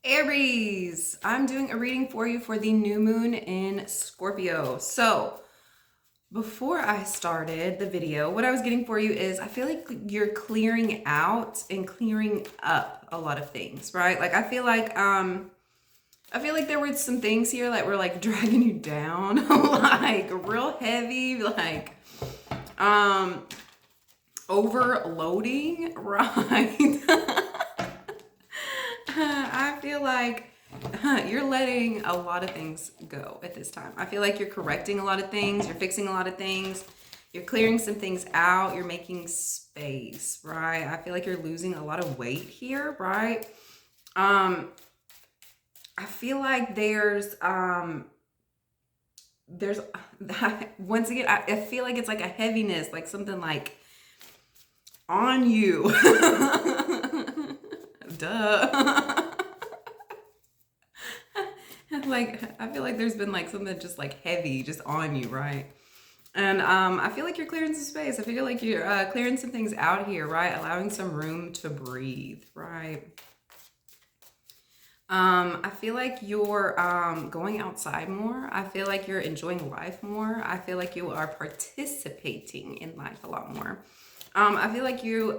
Aries, I'm doing a reading for you for the new moon in Scorpio. So, before I started the video, what I was getting for you is I feel like you're clearing out and clearing up a lot of things, right? Like I feel like there were some things here that were like dragging you down, like real heavy, like um overloading, right? I feel like you're letting a lot of things go at this time. I feel like you're correcting a lot of things, you're fixing a lot of things, you're clearing some things out, you're making space, right? I feel like you're losing a lot of weight here, right? Um, I feel like there's once again, I feel like it's like a heaviness, like something like on you. Duh. Like I feel like there's been like something just like heavy just on you, right? And I feel like you're clearing some space. I feel like you're clearing some things out here, right? Allowing some room to breathe, right? I feel like you're going outside more. I feel like you're enjoying life more. I feel like you are participating in life a lot more. I feel like you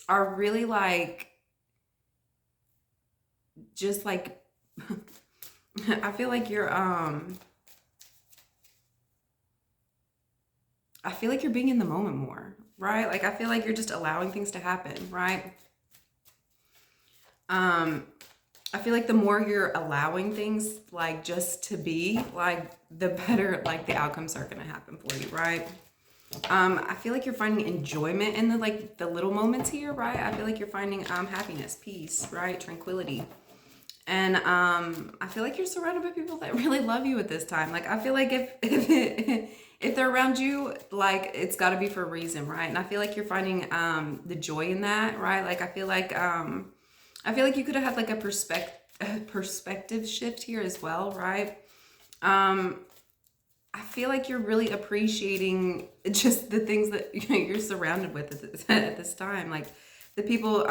are really like just like I feel like you're I feel like you're being in the moment more, right? Like I feel like you're just allowing things to happen, right? Um I feel like the more you're allowing things like just to be, like the better like the outcomes are going to happen for you, right? I feel like you're finding enjoyment in the like the little moments here, right? I feel like you're finding happiness, peace, right? Tranquility. And I feel like you're surrounded by people that really love you at this time. Like I feel like if they're around you, like it's got to be for a reason, right? And I feel like you're finding the joy in that, right? Like I feel like you could have had like a perspective shift here as well, right? Um, I feel like you're really appreciating just the things that you're surrounded with at this time. Like the people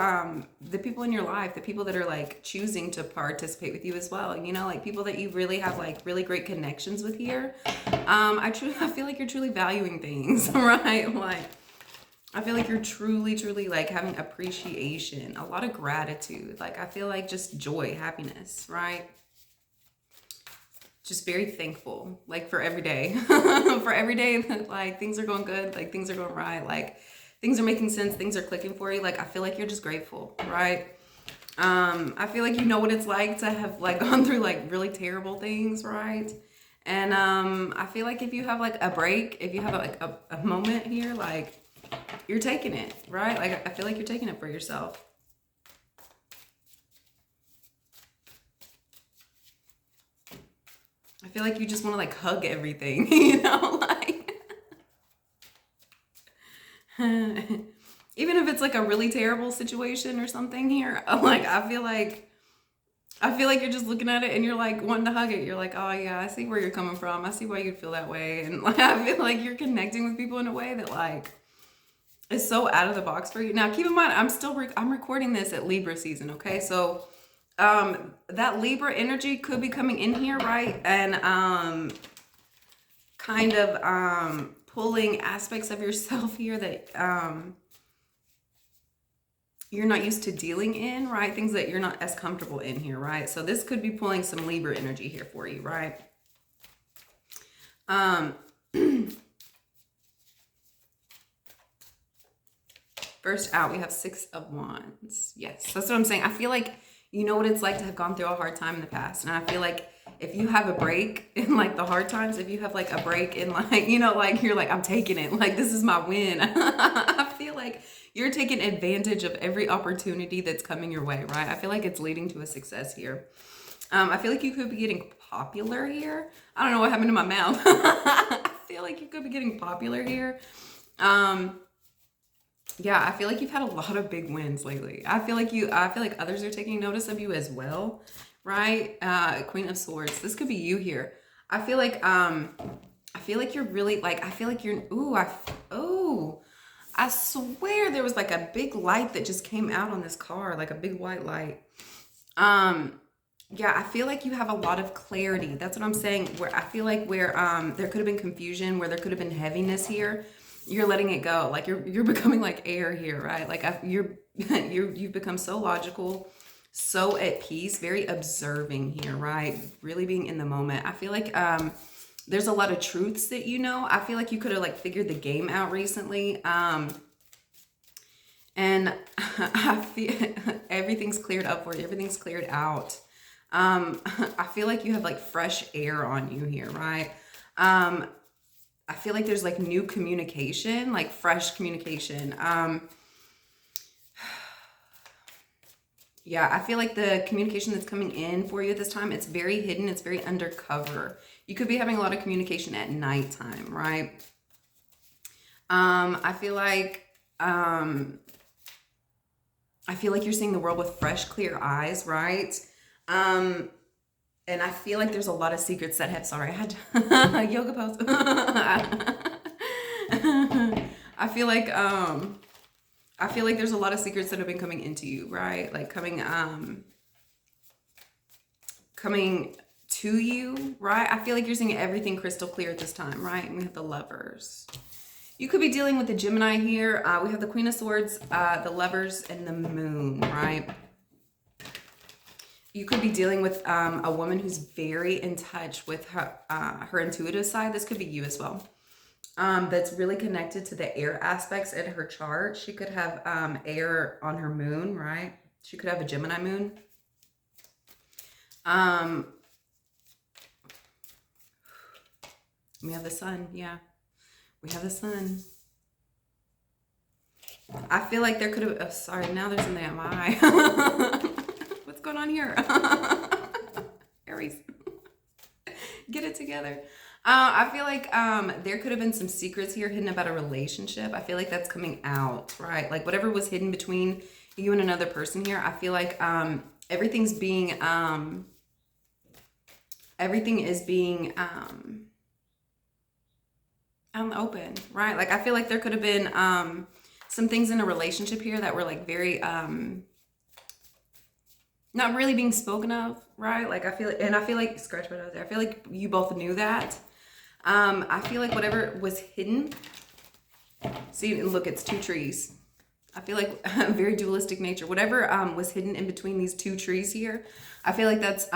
in your life, the people that are like choosing to participate with you as well. You know, like people that you really have like really great connections with here. I feel like you're truly valuing things, right? Like I feel like you're truly like having appreciation, a lot of gratitude. Like I feel like just joy, happiness, right? Just very thankful, like for every day, for every day that like things are going good, like things are going right, like things are making sense, things are clicking for you. Like I feel like you're just grateful, right? I feel like you know what it's like to have like gone through like really terrible things, right? And I feel like if you have like a break, if you have like a moment here, like you're taking it, right? Like I feel like you're taking it for yourself. I feel like you just want to like hug everything, you know, like even if it's like a really terrible situation or something here, like I feel like you're just looking at it and you're like wanting to hug it. You're like, oh yeah, I see where you're coming from. I see why you'd feel that way. And like I feel like you're connecting with people in a way that like is so out of the box for you. Now keep in mind, I'm recording this at Libra season, okay? So that Libra energy could be coming in here, right? And kind of pulling aspects of yourself here that you're not used to dealing in, right? Things that you're not as comfortable in here, right? So this could be pulling some Libra energy here for you, right? First out, we have Six of Wands. Yes, that's what I'm saying. I feel like you know what it's like to have gone through a hard time in the past. And I feel like if you have a break in like the hard times, if you have like a break in like, you know, like you're like, I'm taking it. Like, this is my win. I feel like you're taking advantage of every opportunity that's coming your way, right? I feel like it's leading to a success here. I feel like you could be getting popular here. I don't know what happened to my mouth. I feel like you could be getting popular here. Yeah, I feel like you've had a lot of big wins lately. I feel like others are taking notice of you as well, right? Queen of Swords. This could be you here. I feel like you're really like, I feel like you're, ooh, I swear there was like a big light that just came out on this card, like a big white light. Yeah, I feel like you have a lot of clarity. That's what I'm saying. Where I feel like where there could have been confusion, where there could have been heaviness here, you're letting it go. Like you're becoming like air here, right? Like you've become so logical, so at peace, very observing here, right? Really being in the moment. I feel like there's a lot of truths that you know. I feel like you could have like figured the game out recently. And I feel everything's cleared up for you. Everything's cleared out. I feel like you have like fresh air on you here, right? I feel like there's like new communication, like fresh communication. Yeah, I feel like the communication that's coming in for you at this time, it's very hidden. It's very undercover. You could be having a lot of communication at nighttime, right? I feel like you're seeing the world with fresh, clear eyes, right? And I feel like there's a lot of secrets that have, sorry, I had a yoga pose. I feel like there's a lot of secrets that have been coming into you, right? Like coming to you, right? I feel like you're seeing everything crystal clear at this time, right? And we have the Lovers. You could be dealing with the Gemini here. We have the Queen of Swords, the Lovers, and the Moon, right? You could be dealing with a woman who's very in touch with her intuitive side. This could be you as well. That's really connected to the air aspects in her chart. She could have air on her moon, right? She could have a Gemini moon. We have the Sun, yeah. We have the Sun. I feel like there could have, oh, sorry, now there's something at my eye. What's going on here? Aries, get it together. I feel like there could have been some secrets here hidden about a relationship. I feel like that's coming out, right? Like whatever was hidden between you and another person here, I feel like everything is being open, right? Like I feel like there could have been some things in a relationship here that were like very not really being spoken of, right? Like I feel like scratch my nose there. I feel like you both knew that. I feel like whatever was hidden, see, look, it's two trees. I feel like very dualistic nature. Whatever was hidden in between these two trees here, I feel like that's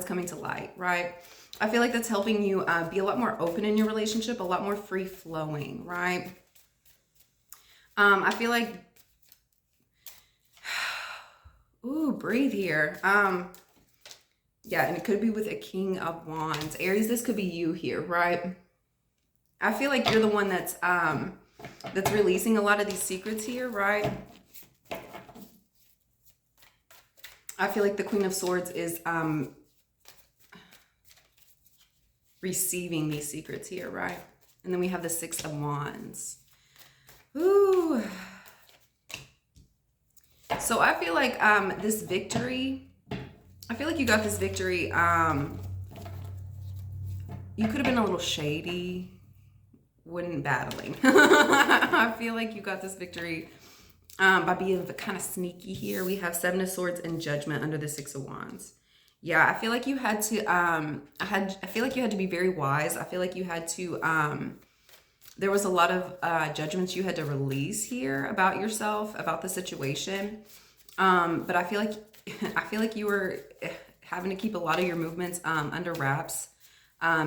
coming to light, right? I feel like that's helping you be a lot more open in your relationship, a lot more free flowing, right? I feel like, ooh, breathe here. Yeah, and it could be with a King of Wands. Aries, this could be you here, right? I feel like you're the one that's releasing a lot of these secrets here, right? I feel like the Queen of Swords is receiving these secrets here, right? And then we have the Six of Wands. Ooh. So I feel like this victory, I feel like you got this victory. You could have been a little shady when battling. I feel like you got this victory by being kind of sneaky here. We have Seven of Swords and Judgment under the Six of Wands. Yeah, I feel like you had to I feel like you had to be very wise. I feel like you had to there was a lot of judgments you had to release here about yourself, about the situation. But I feel like you were having to keep a lot of your movements under wraps,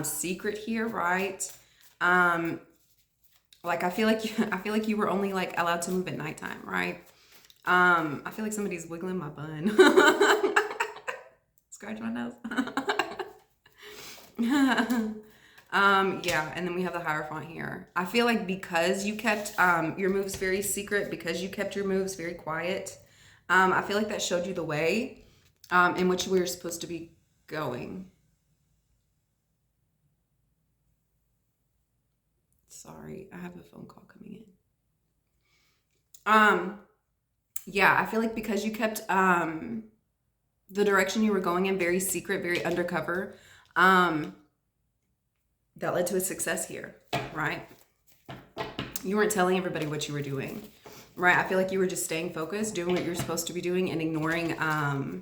secret here, right? Like I feel like you were only like allowed to move at nighttime, right? I feel like somebody's wiggling my bun. Scratch my nose. Yeah, and then we have the Hierophant here. I feel like because you kept your moves very secret, because you kept your moves very quiet, I feel like that showed you the way in which we were supposed to be going. Sorry, I have a phone call coming in. Yeah, I feel like because you kept the direction you were going in very secret, very undercover, that led to a success here, right? You weren't telling everybody what you were doing, right? I feel like you were just staying focused, doing what you're supposed to be doing, and ignoring, I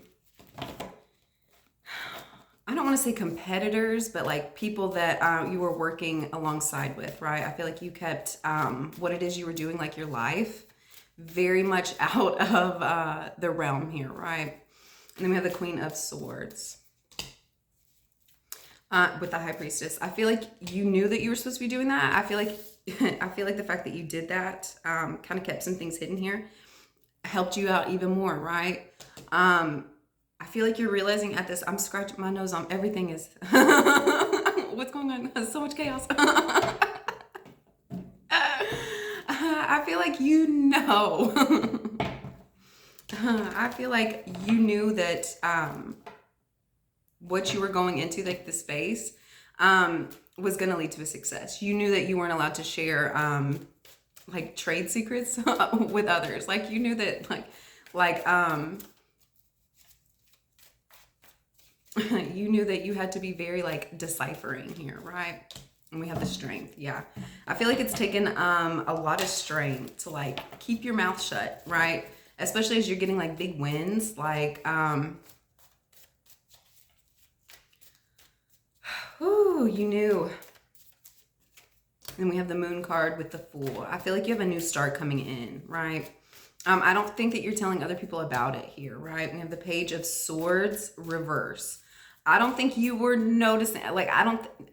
don't want to say competitors, but like people that you were working alongside with, right? I feel like you kept what it is you were doing, like your life, very much out of the realm here, right? And then we have the Queen of Swords with the High Priestess. I feel like you knew that you were supposed to be doing that. I feel like the fact that you did that kind of kept some things hidden here, helped you out even more, right? I feel like you're realizing at this, I'm scratching my nose on everything is, what's going on? There's so much chaos. I feel like you know. I feel like you knew that what you were going into, like the space, was going to lead to a success. You knew that you weren't allowed to share like trade secrets with others. Like you knew that you knew that you had to be very like deciphering here, right? And we have the Strength. Yeah. I feel like it's taken a lot of strength to like keep your mouth shut, right? Especially as you're getting like big wins, like ooh, you knew. And we have the Moon card with the Fool. I feel like you have a new start coming in, right? I don't think that you're telling other people about it here, right? We have the Page of Swords reverse. I don't think you were noticing, like,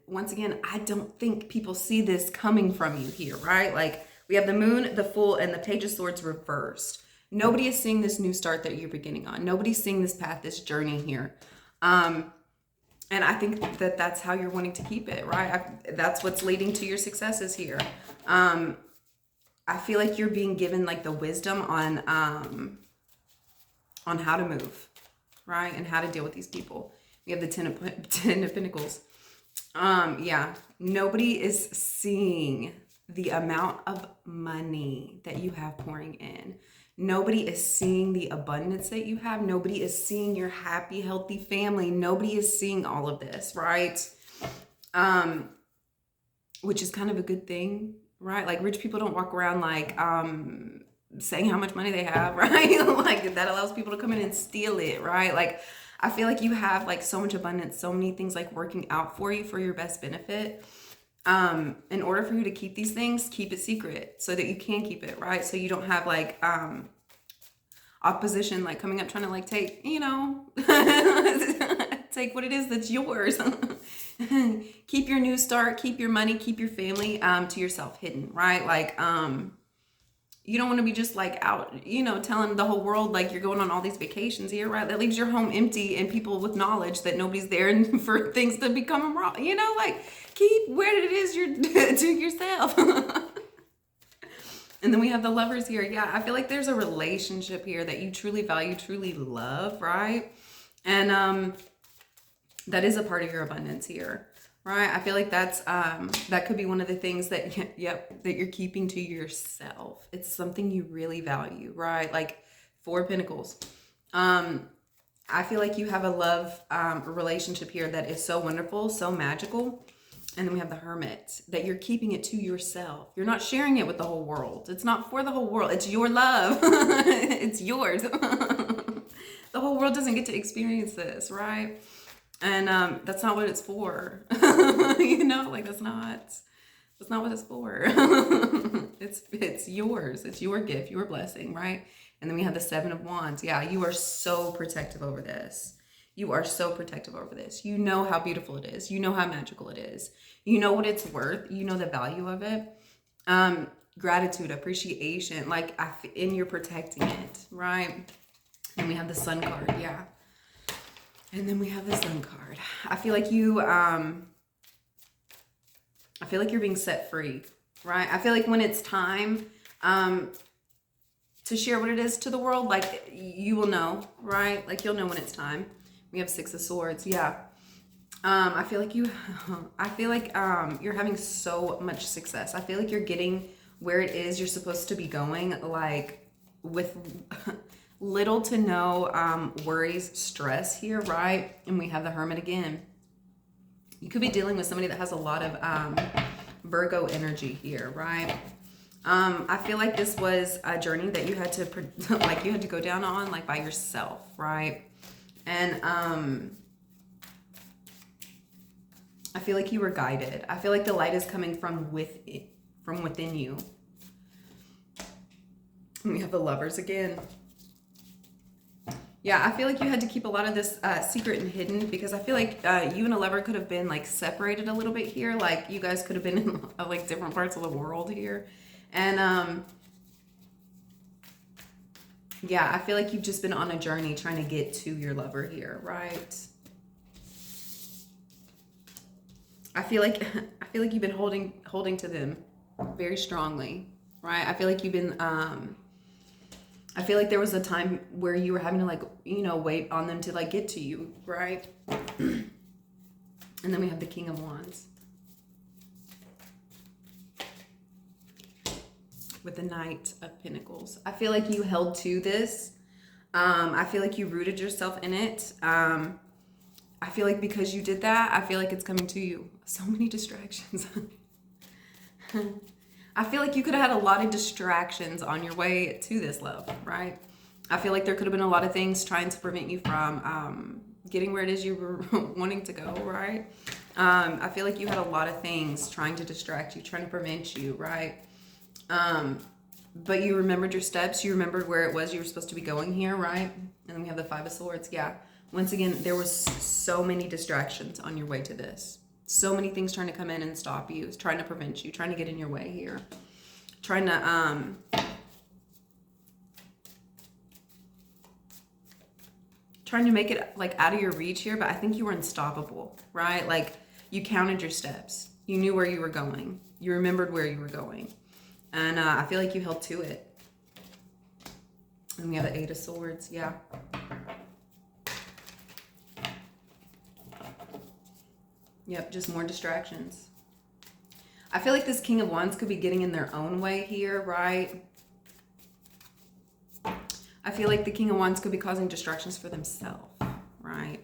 once again, I don't think people see this coming from you here, right? Like, we have the Moon, the Fool, and the Page of Swords reversed. Nobody is seeing this new start that you're beginning on. Nobody's seeing this path, this journey here. And I think that that's how you're wanting to keep it, right? That's what's leading to your successes here. I feel like you're being given like the wisdom on how to move, right? And how to deal with these people. We have the Ten of Pentacles. Yeah, nobody is seeing the amount of money that you have pouring in. Nobody is seeing the abundance that you have. Nobody is seeing your happy, healthy family. Nobody is seeing all of this, right? Which is kind of a good thing, right? Like rich people don't walk around like saying how much money they have, right? Like that allows people to come in and steal it, right? Like I feel like you have like so much abundance, so many things like working out for you for your best benefit. In order for you to keep these things, keep it secret so that you can keep it, right? So you don't have like opposition like coming up trying to like take, you know, take what it is that's yours. Keep your new start, keep your money, keep your family to yourself hidden, right? Like you don't want to be just like out, you know, telling the whole world like you're going on all these vacations here, right? That leaves your home empty and people with knowledge that nobody's there and for things to become wrong, you know, like keep where it is you're to yourself. And then we have the Lovers here. Yeah, I feel like there's a relationship here that you truly value, truly love, right? And that is a part of your abundance here. Right, I feel like that's that could be one of the things that that you're keeping to yourself. It's something you really value, right? Like Four of Pentacles. I feel like you have a love relationship here that is so wonderful, so magical. And then we have the Hermit, that you're keeping it to yourself. You're not sharing it with the whole world. It's not for the whole world. It's your love. It's yours. The whole world doesn't get to experience this, right? And that's not what it's for. You know, like that's not what it's for. It's yours. It's your gift, your blessing, right? And then we have the Seven of Wands. Yeah, you are so protective over this. You are so protective over this. You know how beautiful it is. You know how magical it is. You know what it's worth. You know the value of it. Gratitude, appreciation, like and you're protecting it, right? And we have the Sun card. Yeah. And then we have the Sun card. I feel like you, I feel like you're being set free, right? I feel like when it's time to share what it is to the world, like you will know, right? Like you'll know when it's time. We have Six of Swords. Yeah. I feel like you're having so much success. I feel like you're getting where it is you're supposed to be going, like with little to no worries, stress here, right? And we have the Hermit again. You could be dealing with somebody that has a lot of Virgo energy here, right? I feel like this was a journey that you had to like you had to go down on like by yourself, right? And I feel like you were guided. I feel like the light is coming from within you. And we have the Lovers again. Yeah, I feel like you had to keep a lot of this secret and hidden, because I feel like you and a lover could have been like separated a little bit here. Like you guys could have been in like different parts of the world here. And yeah, I feel like you've just been on a journey trying to get to your lover here, right? I feel like you've been holding to them very strongly, right? I feel like you've been I feel like there was a time where you were having to like, you know, wait on them to like get to you, right? And then we have the King of Wands with the Knight of Pentacles. I feel like you held to this. I feel like you rooted yourself in it. I feel like because you did that, I feel like it's coming to you. So many distractions. I feel like you could have had a lot of distractions on your way to this love, right? I feel like there could have been a lot of things trying to prevent you from getting where it is you were wanting to go, right? I feel like you had a lot of things trying to distract you, trying to prevent you, right? But you remembered your steps. You remembered where it was you were supposed to be going here, right? And then we have the Five of Swords. Yeah. Once again, there was so many distractions on your way to this. So many things trying to come in and stop you, trying to prevent you, trying to get in your way here. Trying to make it like out of your reach here, but I think you were unstoppable, right? Like you counted your steps. You knew where you were going. You remembered where you were going. And I feel like you held to it. And we have the Eight of Swords. Yeah. Yep, just more distractions. I feel like this King of Wands could be getting in their own way here, right? I feel like the King of Wands could be causing distractions for themselves, right?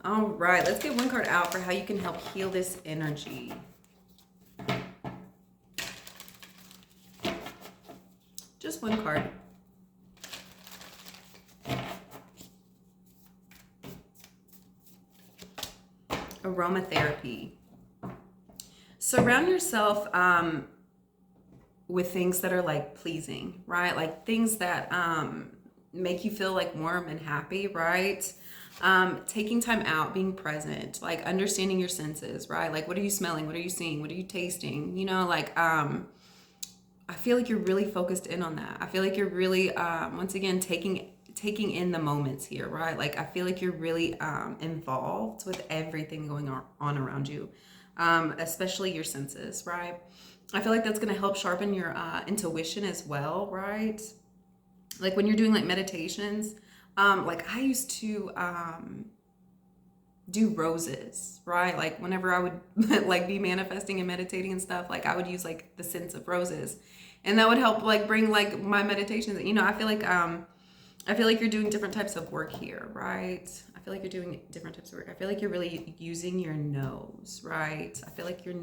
All right, let's get one card out for how you can help heal this energy. Just one card. Aromatherapy. Surround yourself with things that are like pleasing, right? Like things that make you feel like warm and happy, right? Taking time out, being present, like understanding your senses, right? Like what are you smelling? What are you seeing? What are you tasting? You know, like I feel like you're really focused in on that. I feel like you're really once again taking in the moments here, right? Like I feel like you're really involved with everything going on around you, especially your senses, right? I feel like that's going to help sharpen your intuition as well, right? Like when you're doing like meditations, like I used to do roses, right? Like whenever I would like be manifesting and meditating and stuff, like I would use like the scents of roses, and that would help like bring like my meditations. You know, I feel like you're doing different types of work here, right? I feel like you're doing different types of work. I feel like you're really using your nose, right? I feel like your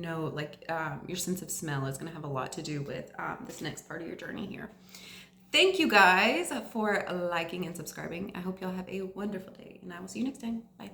sense of smell is going to have a lot to do with this next part of your journey here. Thank you guys for liking and subscribing. I hope y'all have a wonderful day, and I will see you next time. Bye.